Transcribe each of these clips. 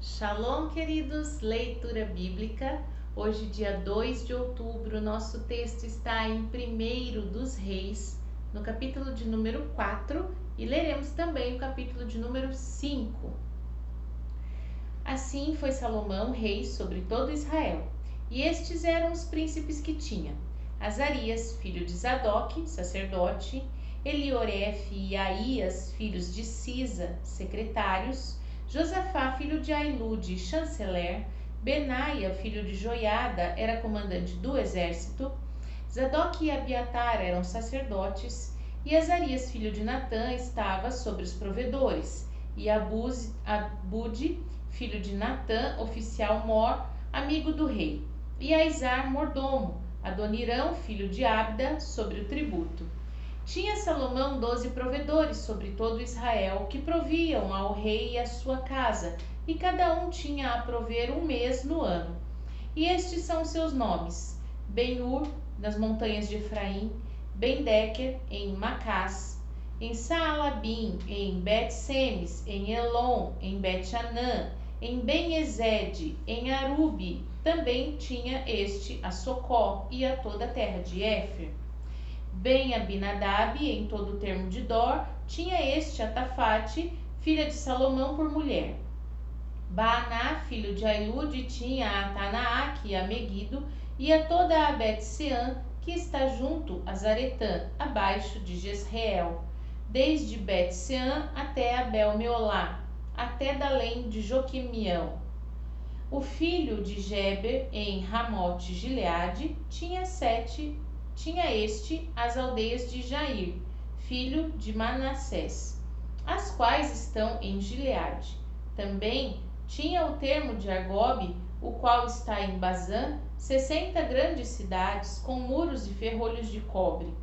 Shalom, queridos, leitura bíblica. Hoje, dia 2 de outubro, nosso texto está em 1º dos Reis, no capítulo de número 4, e leremos também o capítulo de número 5. Assim foi Salomão rei sobre todo Israel, e estes eram os príncipes que tinha: Azarias, filho de Zadoque, sacerdote; Eliorefe e Aías, filhos de Cisa, secretários; Josafá, filho de Ailude, chanceler; Benaia, filho de Joiada, era comandante do exército; Zadoque e Abiatar eram sacerdotes; e Azarias, filho de Natã, estava sobre os provedores; e Abude, filho de Natã, oficial mor, amigo do rei; e Aizar, mordomo; Adonirão, filho de Abda, sobre o tributo. Tinha Salomão 12 provedores sobre todo Israel, que proviam ao rei e à sua casa, e cada um tinha a prover um mês no ano. E estes são seus nomes: Ben-Ur, nas montanhas de Efraim; Ben-Deker, em Macás; em Saalabim, em Bet-Semes; em Elon, em Bet-Anã; em Ben-Ezed, em Arubi. Também tinha este a Socó e a toda a terra de Éfer. Ben-Abinadab, em todo o termo de Dor, tinha este a Tafate, filha de Salomão, por mulher. Baaná, filho de Ailude, tinha a Tanaaque e a Meguido, e a toda a Bet-Seã, que está junto a Zaretã, abaixo de Jezreel, desde Bet-Seã até Abel-Meolá, até Dalém de Joquemião. O filho de Geber, em Ramote Gileade, tinha este as aldeias de Jair, filho de Manassés, as quais estão em Gileade. Também tinha o termo de Argobe, o qual está em Bazã, 60 grandes cidades, com muros e ferrolhos de cobre.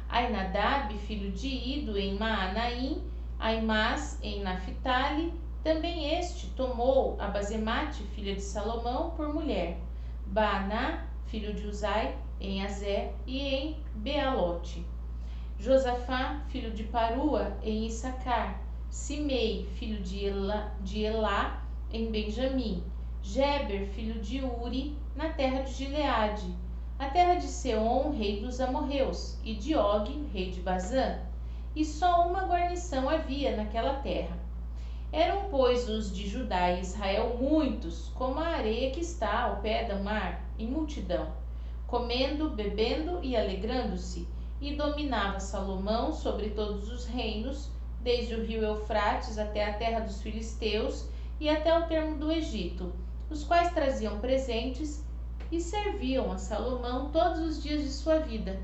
Ainadab, filho de Ido, em Maanaim; Aimás, em Naphtali. Também este tomou a Bazemate, filha de Salomão, por mulher. Baaná, filho de Uzai, em Azer e em Bealote. Josafá, filho de Parua, em Issacar. Simei, filho de Elá, em Benjamim. Geber, filho de Uri, na terra de Gileade, a terra de Seom, rei dos amorreus, e de Og, rei de Bazã. E só uma guarnição havia naquela terra. Eram, pois, os de Judá e Israel muitos, como a areia que está ao pé do mar, em multidão, comendo, bebendo e alegrando-se. E dominava Salomão sobre todos os reinos, desde o rio Eufrates até a terra dos filisteus e até o termo do Egito, os quais traziam presentes e serviam a Salomão todos os dias de sua vida.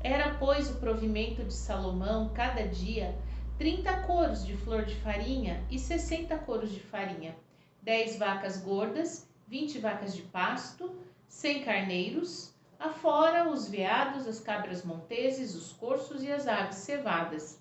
Era, pois, o provimento de Salomão cada dia 30 coros de flor de farinha e 60 coros de farinha, 10 vacas gordas, 20 vacas de pasto, 100 carneiros, afora os veados, as cabras monteses, os corços e as aves cevadas,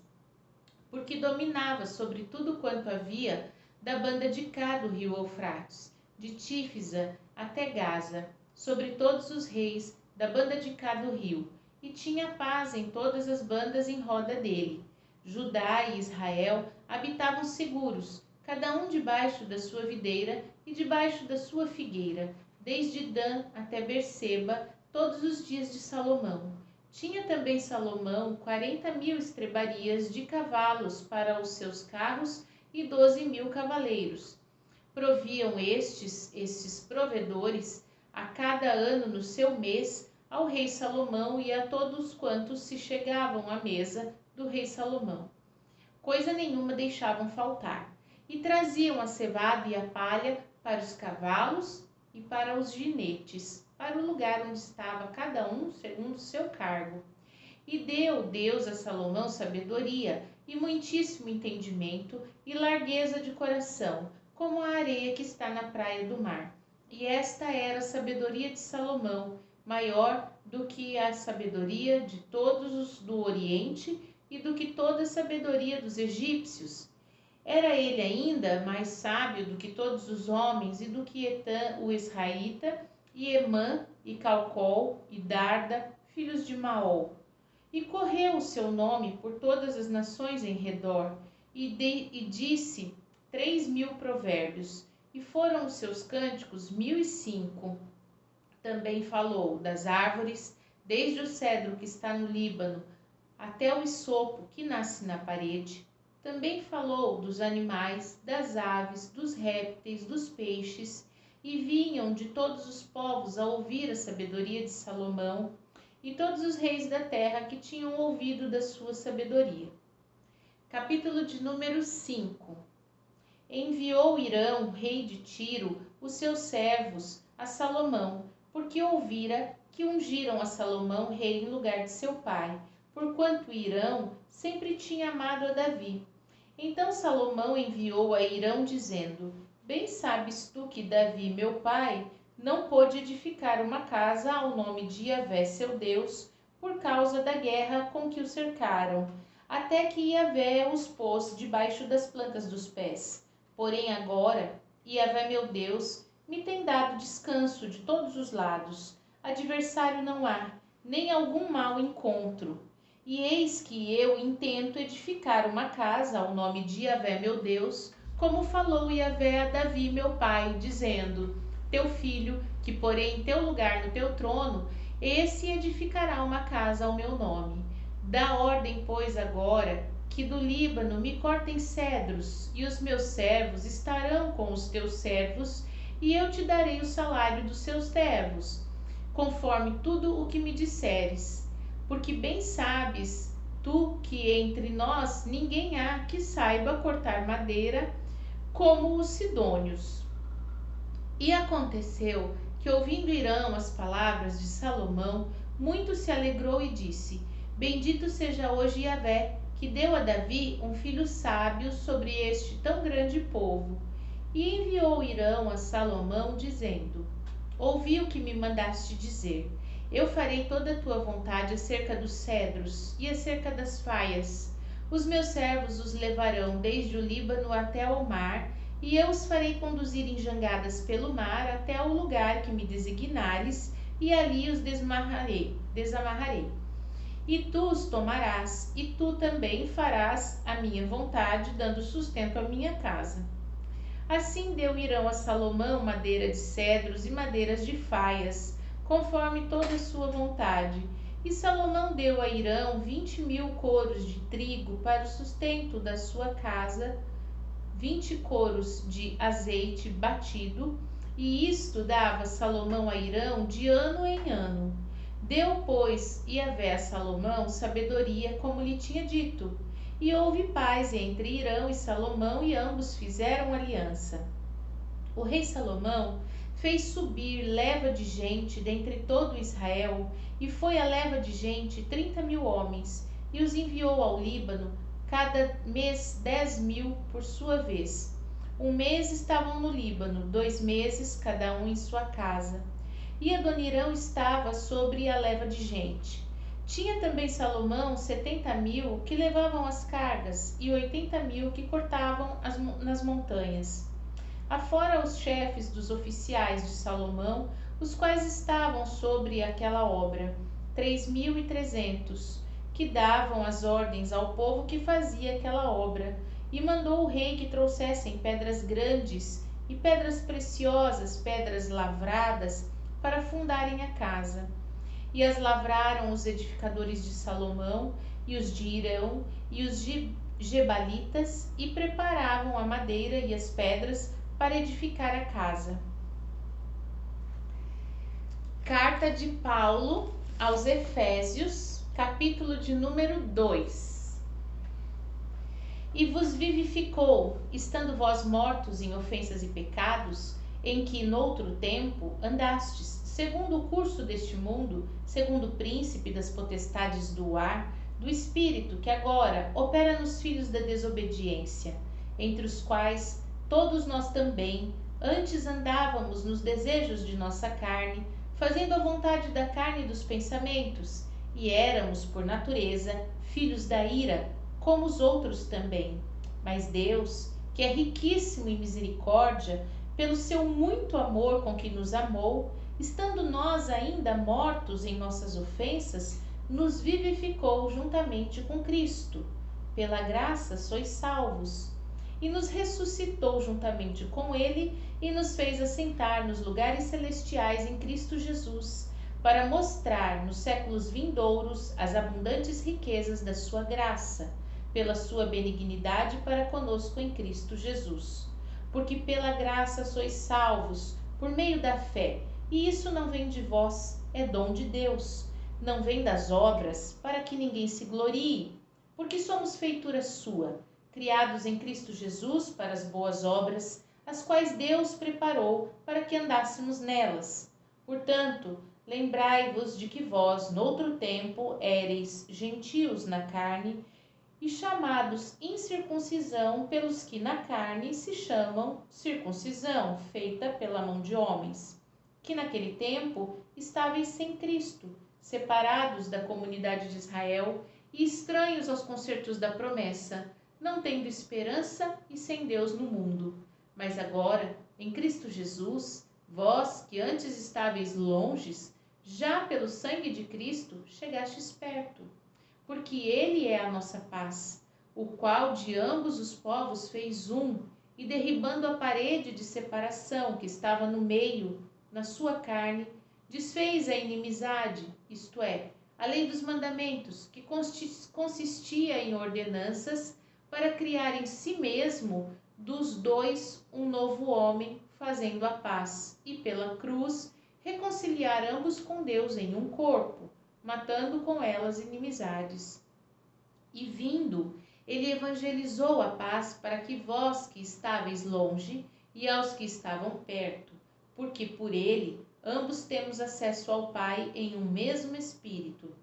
porque dominava sobre tudo quanto havia da banda de cá do rio Eufrates, de Tífisa até Gaza, sobre todos os reis da banda de cá do rio, e tinha paz em todas as bandas em roda dele. Judá e Israel habitavam seguros, cada um debaixo da sua videira e debaixo da sua figueira, desde Dan até Berseba, todos os dias de Salomão. Tinha também Salomão 40.000 estrebarias de cavalos para os seus carros e 12.000 cavaleiros. Proviam estes provedores, a cada ano no seu mês, ao rei Salomão e a todos quantos se chegavam à mesa do rei Salomão. Coisa nenhuma deixavam faltar. E traziam a cevada e a palha para os cavalos e para os jinetes, para o lugar onde estava cada um segundo o seu cargo. E deu Deus a Salomão sabedoria e muitíssimo entendimento e largueza de coração, como a areia que está na praia do mar. E esta era a sabedoria de Salomão, maior do que a sabedoria de todos os do Oriente e do que toda a sabedoria dos egípcios. Era ele ainda mais sábio do que todos os homens e do que Etã, o israelita, e Emã, e Calcol, e Darda, filhos de Maol. E correu o seu nome por todas as nações em redor, e disse 3.000 provérbios. e foram os seus cânticos 1005. Também falou das árvores, desde o cedro que está no Líbano até o hisopo que nasce na parede. Também falou dos animais, das aves, dos répteis, dos peixes, e vinham de todos os povos a ouvir a sabedoria de Salomão, e todos os reis da terra que tinham ouvido da sua sabedoria. Capítulo de número 5. Enviou Irão, rei de Tiro, os seus servos a Salomão, porque ouvira que ungiram a Salomão rei em lugar de seu pai, porquanto Irão sempre tinha amado a Davi. Então Salomão enviou a Irão, dizendo: Bem sabes tu que Davi, meu pai, não pôde edificar uma casa ao nome de Yahvé, seu Deus, por causa da guerra com que o cercaram, até que Yahvé os pôs debaixo das plantas dos pés. Porém agora, Yahvé, meu Deus, me tem dado descanso de todos os lados. Adversário não há, nem algum mal encontro. E eis que eu intento edificar uma casa ao nome de Yahvé, meu Deus, como falou Yahvé a Davi, meu pai, dizendo: Teu filho, que porei em teu lugar no teu trono, esse edificará uma casa ao meu nome. Dá ordem, pois, agora, que do Líbano me cortem cedros, e os meus servos estarão com os teus servos, e eu te darei o salário dos seus servos, conforme tudo o que me disseres. Porque bem sabes tu que entre nós ninguém há que saiba cortar madeira como os sidônios. E aconteceu que, ouvindo Irão as palavras de Salomão, muito se alegrou e disse: Bendito seja hoje Yahvé, que deu a Davi um filho sábio sobre este tão grande povo. E enviou Irão a Salomão, dizendo: Ouvi o que me mandaste dizer. Eu farei toda a tua vontade acerca dos cedros e acerca das faias. Os meus servos os levarão desde o Líbano até ao mar, e eu os farei conduzir em jangadas pelo mar até o lugar que me designares, e ali os desamarrarei. E tu os tomarás, e tu também farás a minha vontade, dando sustento à minha casa. Assim deu Irão a Salomão madeira de cedros e madeiras de faias, conforme toda a sua vontade. E Salomão deu a Irão 20.000 coros de trigo para o sustento da sua casa, 20 coros de azeite batido, e isto dava Salomão a Irão de ano em ano. Deu, pois, Yahvé a Salomão sabedoria, como lhe tinha dito. E houve paz entre Irão e Salomão, e ambos fizeram aliança. O rei Salomão fez subir leva de gente dentre todo Israel, e foi a leva de gente 30.000 homens, e os enviou ao Líbano, cada mês 10.000 por sua vez. Um mês estavam no Líbano, 2 meses cada um em sua casa. E Adonirão estava sobre a leva de gente. Tinha também Salomão 70.000 que levavam as cargas, e 80.000 que cortavam nas montanhas. Afora os chefes dos oficiais de Salomão, os quais estavam sobre aquela obra, 3.300, que davam as ordens ao povo que fazia aquela obra. E mandou o rei que trouxessem pedras grandes e pedras preciosas, pedras lavradas, para fundarem a casa. E as lavraram os edificadores de Salomão, e os de Irão, e os de Gebalitas, e preparavam a madeira e as pedras para edificar a casa. Carta de Paulo aos Efésios, capítulo de número 2. E vos vivificou, estando vós mortos em ofensas e pecados, em que noutro tempo andastes, segundo o curso deste mundo, segundo o príncipe das potestades do ar, do espírito que agora opera nos filhos da desobediência, entre os quais todos nós também antes andávamos nos desejos de nossa carne, fazendo a vontade da carne e dos pensamentos, e éramos, por natureza, filhos da ira, como os outros também. Mas Deus, que é riquíssimo em misericórdia, pelo seu muito amor com que nos amou, estando nós ainda mortos em nossas ofensas, nos vivificou juntamente com Cristo. Pela graça sois salvos. E nos ressuscitou juntamente com Ele, e nos fez assentar nos lugares celestiais em Cristo Jesus, para mostrar nos séculos vindouros as abundantes riquezas da sua graça, pela sua benignidade para conosco em Cristo Jesus. Porque pela graça sois salvos, por meio da fé, e isso não vem de vós, é dom de Deus. Não vem das obras, para que ninguém se glorie, porque somos feitura sua, criados em Cristo Jesus para as boas obras, as quais Deus preparou para que andássemos nelas. Portanto, lembrai-vos de que vós, noutro tempo, éreis gentios na carne, e chamados incircuncisão pelos que na carne se chamam circuncisão, feita pela mão de homens, que naquele tempo estáveis sem Cristo, separados da comunidade de Israel e estranhos aos concertos da promessa, não tendo esperança e sem Deus no mundo. Mas agora, em Cristo Jesus, vós que antes estáveis longes, já pelo sangue de Cristo chegastes perto. Porque ele é a nossa paz, o qual de ambos os povos fez um, e derribando a parede de separação que estava no meio, na sua carne, desfez a inimizade, isto é, a lei dos mandamentos, que consistia em ordenanças, para criar em si mesmo dos dois um novo homem, fazendo a paz, e pela cruz reconciliar ambos com Deus em um corpo, matando com elas inimizades. E vindo, ele evangelizou a paz para que vós que estáveis longe e aos que estavam perto, porque por ele ambos temos acesso ao Pai em um mesmo Espírito.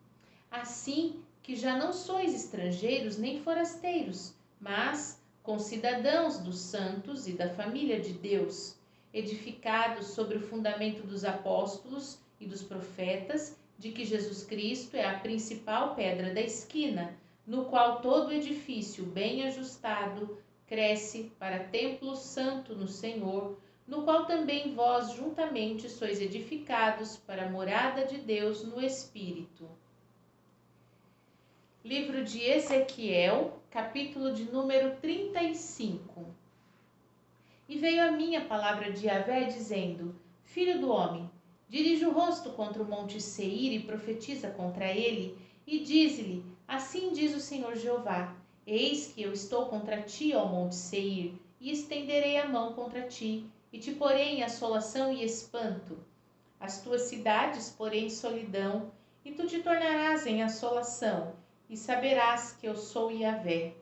Assim que já não sois estrangeiros nem forasteiros, mas concidadãos dos santos e da família de Deus, edificados sobre o fundamento dos apóstolos e dos profetas, de que Jesus Cristo é a principal pedra da esquina, no qual todo edifício bem ajustado cresce para templo santo no Senhor, no qual também vós juntamente sois edificados para a morada de Deus no Espírito. Livro de Ezequiel, capítulo de número 35. E veio a mim a palavra de Yahvé, dizendo: Filho do homem, dirige o rosto contra o monte Seir e profetiza contra ele, e dize-lhe: Assim diz o Senhor Jeová: Eis que eu estou contra ti, ó monte Seir, e estenderei a mão contra ti, e te porei em assolação e espanto. As tuas cidades porei em solidão, e tu te tornarás em assolação, e saberás que eu sou Yahvé.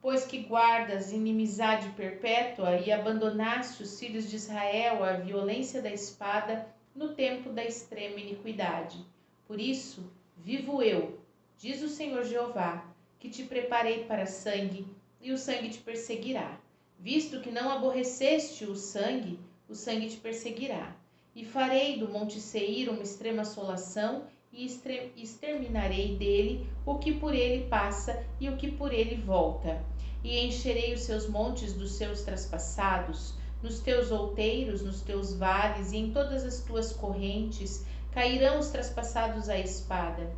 Pois que guardas inimizade perpétua e abandonaste os filhos de Israel à violência da espada, no tempo da extrema iniquidade. Por isso, vivo eu, diz o Senhor Jeová, que te preparei para sangue, e o sangue te perseguirá. Visto que não aborreceste o sangue te perseguirá. E farei do monte Seir uma extrema assolação, e exterminarei dele o que por ele passa e o que por ele volta. E encherei os seus montes dos seus traspassados, nos teus outeiros, nos teus vales e em todas as tuas correntes cairão os traspassados à espada.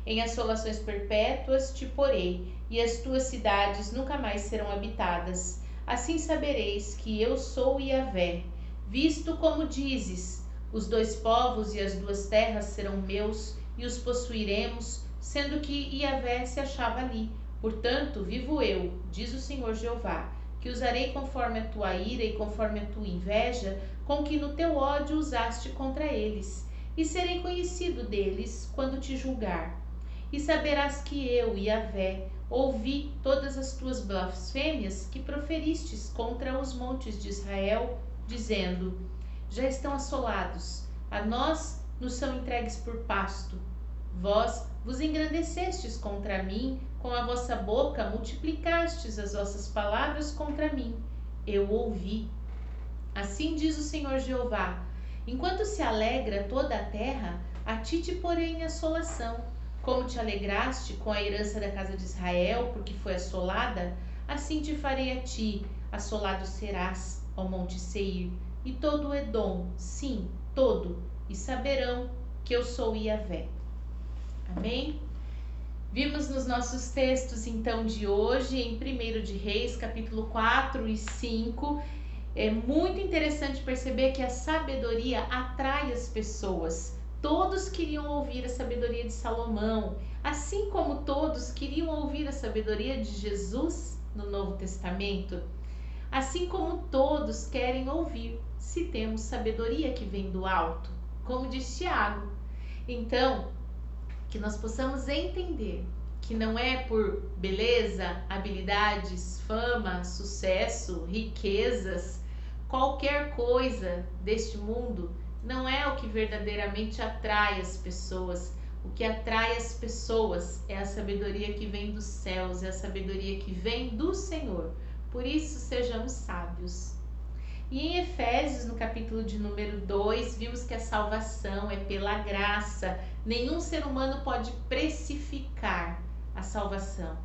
Em assolações perpétuas te porei, e as tuas cidades nunca mais serão habitadas. Assim sabereis que eu sou Yahvé. Visto como dizes, os dois povos e as duas terras serão meus, e os possuiremos, sendo que Yahvé se achava ali. Portanto, vivo eu, diz o Senhor Jeová, que usarei conforme a tua ira e conforme a tua inveja, com que no teu ódio usaste contra eles, e serei conhecido deles quando te julgar. E saberás que eu, Yahvé, ouvi todas as tuas blasfêmias que proferistes contra os montes de Israel, dizendo: já estão assolados, a nós nos são entregues por pasto. Vós vos engrandecestes contra mim, com a vossa boca multiplicastes as vossas palavras contra mim. Eu ouvi. Assim diz o Senhor Jeová: enquanto se alegra toda a terra, a ti te porei em assolação. Como te alegraste com a herança da casa de Israel, porque foi assolada, assim te farei a ti, assolado serás, ó monte Seir, e todo o Edom, sim, todo, e saberão que eu sou Yahvé. Amém? Vimos nos nossos textos então de hoje, em 1 de Reis, capítulo 4 e 5, É muito interessante perceber que a sabedoria atrai as pessoas. Todos queriam ouvir a sabedoria de Salomão, assim como todos queriam ouvir a sabedoria de Jesus no Novo Testamento. Assim como todos querem ouvir se temos sabedoria que vem do alto, como diz Tiago. Então, que nós possamos entender que não é por beleza, habilidades, fama, sucesso, riquezas, qualquer coisa deste mundo não é o que verdadeiramente atrai as pessoas. O que atrai as pessoas é a sabedoria que vem dos céus, é a sabedoria que vem do Senhor. Por isso, sejamos sábios. E em Efésios, no capítulo de número 2, vimos que a salvação é pela graça. Nenhum ser humano pode precificar a salvação.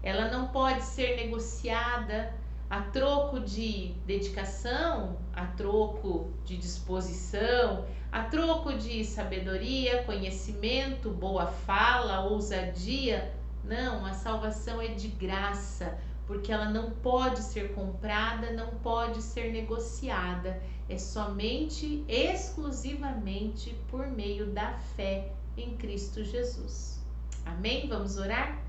Ela não pode ser negociada a troco de dedicação, a troco de disposição, a troco de sabedoria, conhecimento, boa fala, ousadia. Não, a salvação é de graça, porque ela não pode ser comprada, não pode ser negociada. É somente, exclusivamente por meio da fé em Cristo Jesus. Amém? Vamos orar?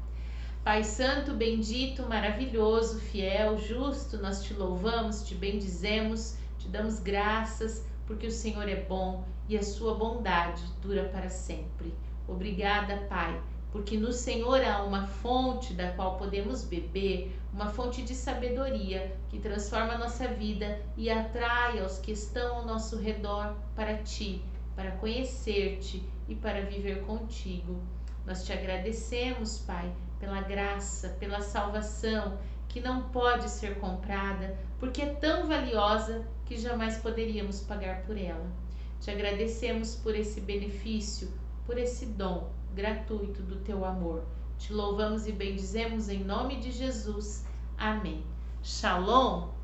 Pai Santo, bendito, maravilhoso, fiel, justo, nós te louvamos, te bendizemos, te damos graças, porque o Senhor é bom e a sua bondade dura para sempre. Obrigada, Pai, porque no Senhor há uma fonte da qual podemos beber, uma fonte de sabedoria que transforma a nossa vida e atrai aos que estão ao nosso redor para Ti, para conhecer-te e para viver contigo. Nós te agradecemos, Pai, pela graça, pela salvação que não pode ser comprada, porque é tão valiosa que jamais poderíamos pagar por ela. Te agradecemos por esse benefício, por esse dom gratuito do teu amor. Te louvamos e bendizemos em nome de Jesus. Amém. Shalom!